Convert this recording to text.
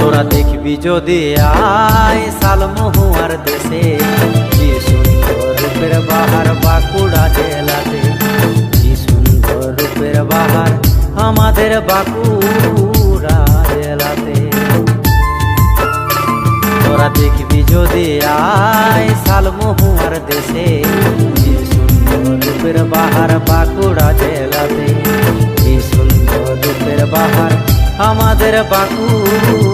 তোরা দেখবি যদি আয় শালমহুয়ার দেশে, কি সুন্দর রূপের বাহার বাঁকুড়া জেলাতে, কি সুন্দর রূপের বাহার আমাদের বাঁকুড়া জেলাতে। তোরা দেখবি যদি আয় শালমহুয়ার দেশে, কি সুন্দর রূপের বাহার বাঁকুড়া জেলাতে, কি সুন্দর রূপের বাহার আমাদের বাঁকুড়া